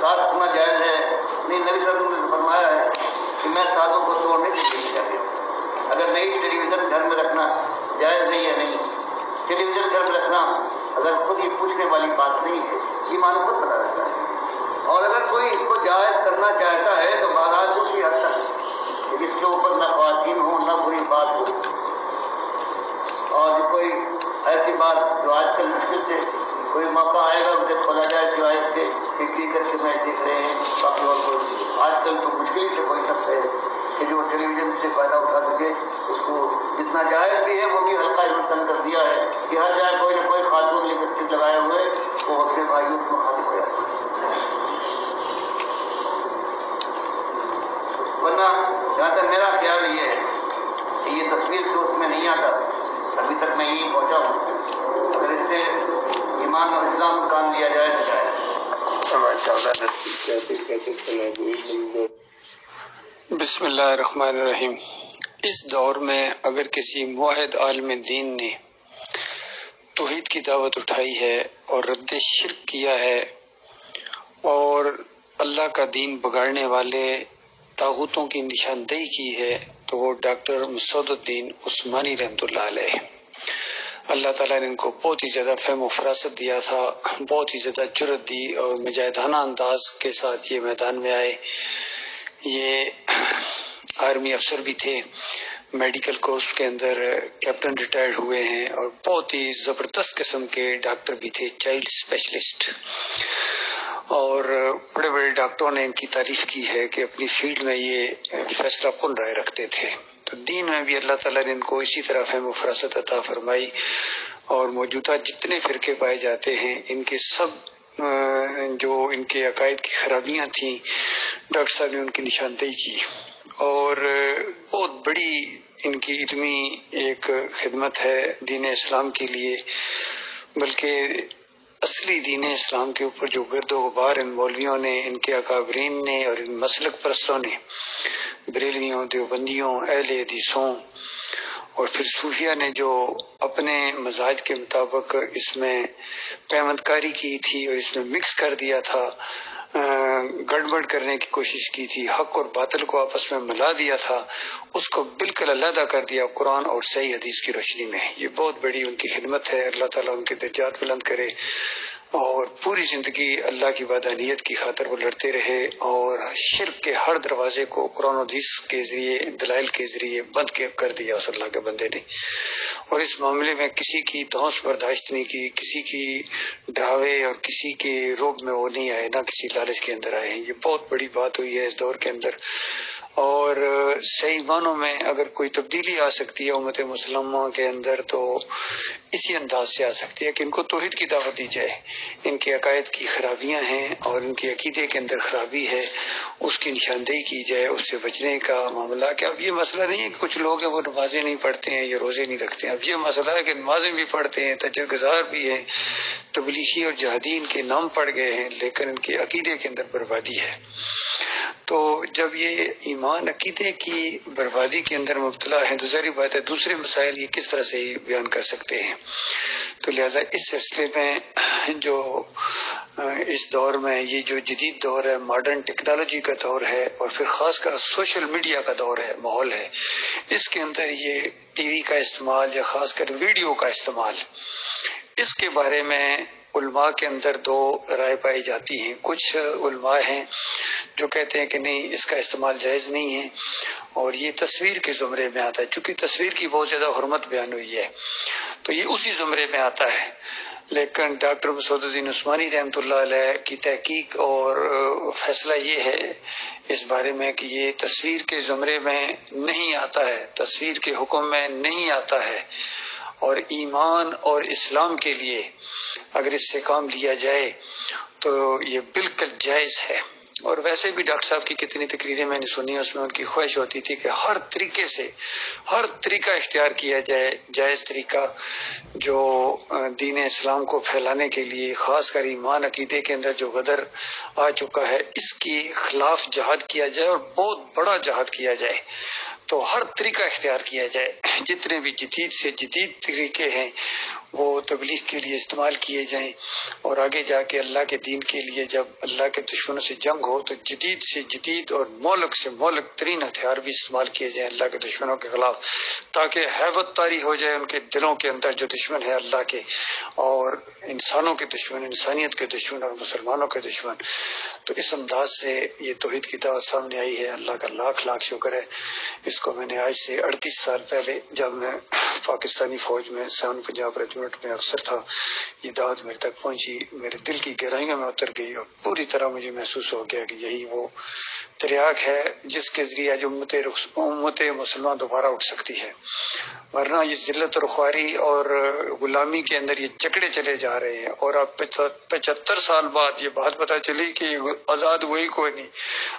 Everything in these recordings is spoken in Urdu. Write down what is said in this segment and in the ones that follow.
ساتھ رکھنا جائز ہے نہیں؟ نبی صلی اللہ علیہ وسلم نے فرمایا ہے کہ میں ساتھوں کو توڑنے کے لیے چاہتا ہوں. اگر نہیں ٹیلی ویژن گھر میں رکھنا جائز نہیں ہے، نہیں ٹیلی ویژن گھر میں رکھنا اگر خود یہ پوچھنے والی بات نہیں ہے، ایمان خود پتا رہتا ہے. اور اگر کوئی اس کو جائز کرنا چاہتا ہے تو بازار اسی حد تک جس کے اوپر نہ خواتین ہوں نہ بری بات ہو، اور کوئی ایسی بات جو آج کل مشکل سے کوئی موقع آئے گا اسے کھولا جائے سوائے اس کے کرکٹ کے میچ دیکھ رہے ہیں باقی، اور کوئی آج کل تو مشکل سے کوئی شخص ہے کہ جو ٹیلی ویژن سے فائدہ اٹھا سکے. اس کو جتنا جائز بھی ہے وہ بھی ہلکا ہندوستان کر دیا ہے کہ ہر جگہ کوئی نہ کوئی خاتون لپسٹک لگائے ہوئے وہ اپنے بھائیوں کو مخالف ہو جاتے ہیں. ورنہ جہاں تک میرا خیال یہ ہے کہ یہ تصویر جو اس میں نہیں آتا، ابھی تک میں یہی پہنچا ہوں، اگر اس سے ایمان اور اسلام کو کام لیا جائے تو جائے. بسم اللہ الرحمن الرحیم. اس دور میں اگر کسی موحد عالم دین نے توحید کی دعوت اٹھائی ہے اور رد شرک کیا ہے اور اللہ کا دین بگاڑنے والے طاغوتوں کی نشاندہی کی ہے تو وہ ڈاکٹر مسعود الدین عثمانی رحمۃ اللہ علیہ. اللہ تعالیٰ نے ان کو بہت ہی زیادہ فہم و فراست دیا تھا، بہت ہی زیادہ جرأت دی اور مجاہدانہ انداز کے ساتھ یہ میدان میں آئے. یہ آرمی افسر بھی تھے، میڈیکل کورس کے اندر کیپٹن ریٹائرڈ ہوئے ہیں، اور بہت ہی زبردست قسم کے ڈاکٹر بھی تھے، چائلڈ اسپیشلسٹ. اور بڑے بڑے ڈاکٹروں نے ان کی تعریف کی ہے کہ اپنی فیلڈ میں یہ فیصلہ کن رائے رکھتے تھے. تو دین میں بھی اللہ تعالیٰ نے ان کو اسی طرح فہم و فراست عطا فرمائی، اور موجودہ جتنے فرقے پائے جاتے ہیں ان کے سب جو ان کے عقائد کی خرابیاں تھیں ڈاکٹر صاحب نے ان کی نشاندہی کی، اور بہت بڑی ان کی علمی ایک خدمت ہے دین اسلام کے لیے. بلکہ اصلی دین اسلام کے اوپر جو گرد و غبار ان مولویوں نے، ان کے اکابرین نے اور ان مسلک پرستوں نے، بریلویوں، دیوبندیوں، اہل حدیثوں اور پھر صوفیہ نے جو اپنے مزاج کے مطابق اس میں پیمند کاری کی تھی اور اس میں مکس کر دیا تھا، گڑبڑ کرنے کی کوشش کی تھی، حق اور باطل کو آپس میں ملا دیا تھا، اس کو بالکل علیحدہ کر دیا قرآن اور صحیح حدیث کی روشنی میں. یہ بہت بڑی ان کی خدمت ہے. اللہ تعالیٰ ان کے درجات بلند کرے اور پوری زندگی اللہ کی وحدانیت کی خاطر وہ لڑتے رہے اور شرک کے ہر دروازے کو قرآن و حدیث کے ذریعے، دلائل کے ذریعے بند کر دیا اس اللہ کے بندے نے. اور اس معاملے میں کسی کی دھوس برداشت نہیں کی، کسی کی ڈراوے اور کسی کے روب میں وہ نہیں آئے، نہ کسی لالچ کے اندر آئے ہیں. یہ بہت بڑی بات ہوئی ہے اس دور کے اندر. اور صحیح معنوں میں اگر کوئی تبدیلی آ سکتی ہے امت مسلمہ کے اندر تو اسی انداز سے آ سکتی ہے کہ ان کو توحید کی دعوت دی جائے. ان کے عقائد کی خرابیاں ہیں اور ان کے عقیدے کے اندر خرابی ہے، اس کی نشاندہی کی جائے، اس سے بچنے کا معاملہ. کہ اب یہ مسئلہ نہیں ہے کہ کچھ لوگ ہیں وہ نمازیں نہیں پڑھتے ہیں یا روزے نہیں رکھتے ہیں. اب یہ مسئلہ ہے کہ نمازیں بھی پڑھتے ہیں، تہجد گزار بھی ہیں، تبلیغی اور جہادین کے نام پڑ گئے ہیں، لیکن ان کے عقیدے کے اندر بربادی ہے. تو جب یہ ایمان عقیدے کی بربادی کے اندر مبتلا ہے تو ظاہر بات ہے دوسرے مسائل یہ کس طرح سے بیان کر سکتے ہیں. تو لہٰذا اس سلسلے میں جو اس دور میں یہ جو جدید دور ہے، ماڈرن ٹیکنالوجی کا دور ہے، اور پھر خاص کر سوشل میڈیا کا دور ہے، ماحول ہے، اس کے اندر یہ ٹی وی کا استعمال یا خاص کر ویڈیو کا استعمال، اس کے بارے میں علماء کے اندر دو رائے پائی جاتی ہیں. کچھ علماء ہیں جو کہتے ہیں کہ نہیں، اس کا استعمال جائز نہیں ہے اور یہ تصویر کے زمرے میں آتا ہے. چونکہ تصویر کی بہت زیادہ حرمت بیان ہوئی ہے تو یہ اسی زمرے میں آتا ہے. لیکن ڈاکٹر مسعود الدین عثمانی رحمۃ اللہ علیہ کی تحقیق اور فیصلہ یہ ہے اس بارے میں کہ یہ تصویر کے زمرے میں نہیں آتا ہے، تصویر کے حکم میں نہیں آتا ہے، اور ایمان اور اسلام کے لیے اگر اس سے کام لیا جائے تو یہ بالکل جائز ہے. اور ویسے بھی ڈاکٹر صاحب کی کتنی تقریریں میں نے سنی، اس میں ان کی خواہش ہوتی تھی کہ ہر طریقے سے ہر طریقہ اختیار کیا جائے، جائز طریقہ جو دین اسلام کو پھیلانے کے لیے، خاص کر ایمان عقیدے کے اندر جو غدر آ چکا ہے، اس کے خلاف جہاد کیا جائے اور بہت بڑا جہاد کیا جائے. تو ہر طریقہ اختیار کیا جائے، جتنے بھی جدید سے جدید طریقے ہیں وہ تبلیغ کے لیے استعمال کیے جائیں، اور آگے جا کے اللہ کے دین کے لیے جب اللہ کے دشمنوں سے جنگ ہو تو جدید سے جدید اور مہلک سے مہلک ترین ہتھیار بھی استعمال کیے جائیں اللہ کے دشمنوں کے خلاف، تاکہ ہیبت طاری ہو جائے ان کے دلوں کے اندر جو دشمن ہے اللہ کے اور انسانوں کے دشمن، انسانیت کے دشمن اور مسلمانوں کے دشمن۔ تو اس انداز سے یہ توحید کی دعوت سامنے آئی ہے، اللہ کا لاکھ لاکھ شکر ہے۔ اس کو میں نے آج سے 38 سال پہلے جب میں پاکستانی فوج میں 7 پنجاب ریجمنٹ میں افسر تھا، یہ دعوت میرے تک پہنچی، میرے دل کی گہرائیوں میں اتر گئی اور پوری طرح مجھے محسوس ہو گیا کہ یہی وہ تریاق ہے جس کے ذریعے جو امت مسلمان دوبارہ اٹھ سکتی ہے، ورنہ یہ ذلت اور خواری اور غلامی کے اندر یہ جکڑے چلے جا رہے ہیں، اور اب 75 سال بعد یہ بات پتہ چلی کہ آزاد ہوئی کوئی نہیں،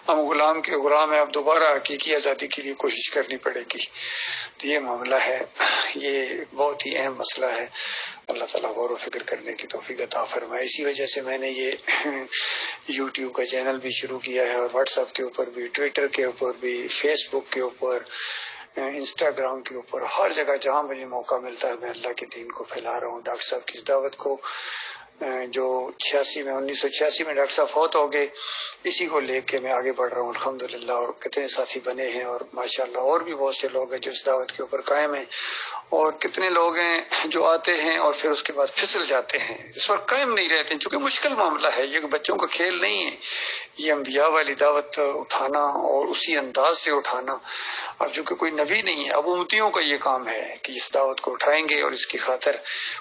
ہم غلام کے غلام ہیں، اب دوبارہ حقیقی آزادی کے لیے کوشش کرنی پڑے گی۔ تو یہ معاملہ ہے، یہ بہت ہی اہم مسئلہ ہے، اللہ تعالیٰ غور و فکر کرنے کی توفیق عطا فرمائے۔ اسی وجہ سے میں نے یہ یوٹیوب کا چینل بھی شروع کیا ہے، اور واٹس ایپ کے اوپر بھی، ٹویٹر کے اوپر بھی، فیس بک کے اوپر، انسٹاگرام کے اوپر، ہر جگہ جہاں مجھے موقع ملتا ہے میں اللہ کے دین کو پھیلا رہا ہوں، ڈاکٹر صاحب کی اس دعوت کو جو 1986 میں ڈاکٹر صاحب فوت ہو گئے، اسی کو لے کے میں آگے بڑھ رہا ہوں الحمدللہ، اور کتنے ساتھی بنے ہیں، اور ماشاءاللہ اور بھی بہت سے لوگ ہیں جو اس دعوت کے اوپر قائم ہیں، اور کتنے لوگ ہیں جو آتے ہیں اور پھر اس کے بعد پھسل جاتے ہیں، اس پر قائم نہیں رہتے ہیں، چونکہ مشکل معاملہ ہے، یہ بچوں کا کھیل نہیں ہے، یہ انبیاء والی دعوت اٹھانا اور اسی انداز سے اٹھانا، اب چونکہ کوئی نبی نہیں ہے، اب امتیوں کا یہ کام ہے کہ اس دعوت کو اٹھائیں گے اور اس کی خاطر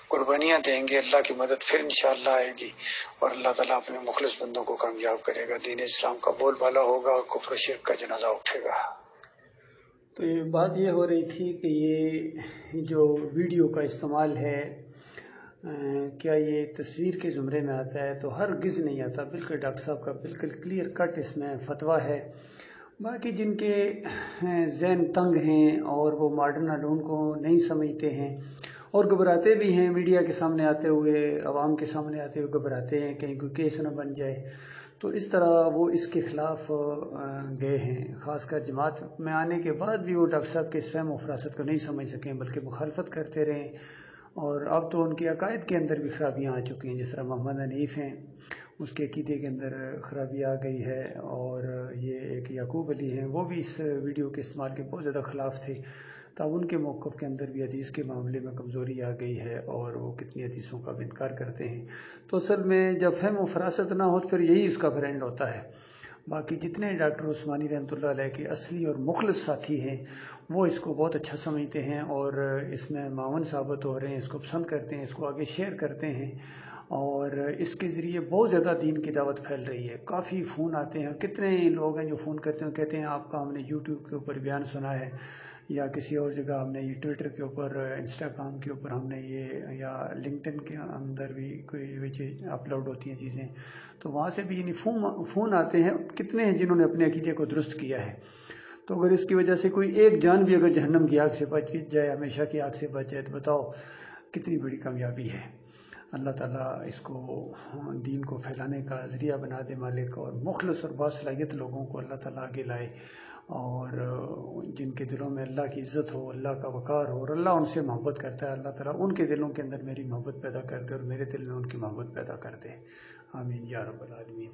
قربانیاں دیں گے، اللہ کی مدد پھر انشاءاللہ آئے گی، اور اللہ تعالیٰ اپنے مخلص بندوں کو کامیاب کرے گا، دین اسلام کا بول بالا ہوگا اور کفر و شرک کا جنازہ اٹھے گا۔ تو یہ بات یہ ہو رہی تھی کہ یہ جو ویڈیو کا استعمال ہے کیا یہ تصویر کے زمرے میں آتا ہے؟ تو ہرگز نہیں آتا، بالکل ڈاکٹر صاحب کا بالکل کلیئر کٹ اس میں فتویٰ ہے۔ باقی جن کے ذہن تنگ ہیں اور وہ ماڈرن علوم کو نہیں سمجھتے ہیں اور گھبراتے بھی ہیں، میڈیا کے سامنے آتے ہوئے، عوام کے سامنے آتے ہوئے گھبراتے ہیں کہیں کوئی کیس نہ بن جائے، تو اس طرح وہ اس کے خلاف گئے ہیں، خاص کر جماعت میں آنے کے بعد بھی وہ ڈاکٹر صاحب کے اس فہم و فراست کو نہیں سمجھ سکیں بلکہ مخالفت کرتے رہیں، اور اب تو ان کے عقائد کے اندر بھی خرابیاں آ چکی ہیں، جس طرح محمد حنیف ہیں اس کے عقیدے کے اندر خرابی آ گئی ہے، اور یہ ایک یعقوب علی ہیں وہ بھی اس ویڈیو کے استعمال کے بہت زیادہ خلاف تھے، تب ان کے موقف کے اندر بھی حدیث کے معاملے میں کمزوری آ گئی ہے اور وہ کتنی حدیثوں کا بھی انکار کرتے ہیں۔ تو اصل میں جب فہم و فراست نہ ہو تو پھر یہی اس کا فرینڈ ہوتا ہے۔ باقی جتنے ڈاکٹر عثمانی رحمۃ اللہ علیہ کے اصلی اور مخلص ساتھی ہیں وہ اس کو بہت اچھا سمجھتے ہیں اور اس میں معاون ثابت ہو رہے ہیں، اس کو پسند کرتے ہیں، اس کو آگے شیئر کرتے ہیں، اور اس کے ذریعے بہت زیادہ دین کی دعوت پھیل رہی ہے۔ کافی فون آتے ہیں، کتنے لوگ ہیں جو فون کرتے ہیں، کہتے ہیں آپ کا ہم نے یوٹیوب کے اوپر بیان سنا ہے، یا کسی اور جگہ ہم نے یہ ٹویٹر کے اوپر، انسٹاگرام کے اوپر ہم نے یہ، یا لنکڈن کے اندر بھی کوئی اپلوڈ ہوتی ہیں چیزیں، تو وہاں سے بھی یعنی فون آتے ہیں، کتنے ہیں جنہوں نے اپنے عقیدے کو درست کیا ہے۔ تو اگر اس کی وجہ سے کوئی ایک جان بھی اگر جہنم کی آگ سے بچ جائے، ہمیشہ کی آگ سے بچ جائے، تو بتاؤ کتنی بڑی کامیابی ہے۔ اللہ تعالیٰ اس کو دین کو پھیلانے کا ذریعہ بنا دے مالک، اور مخلص اور باصلاحیت لوگوں کو اللہ تعالیٰ آگے لائے، اور جن کے دلوں میں اللہ کی عزت ہو، اللہ کا وقار ہو، اور اللہ ان سے محبت کرتا ہے، اللہ تعالیٰ ان کے دلوں کے اندر میری محبت پیدا کر دے اور میرے دل میں ان کی محبت پیدا کر دے، آمین یا رب العالمین۔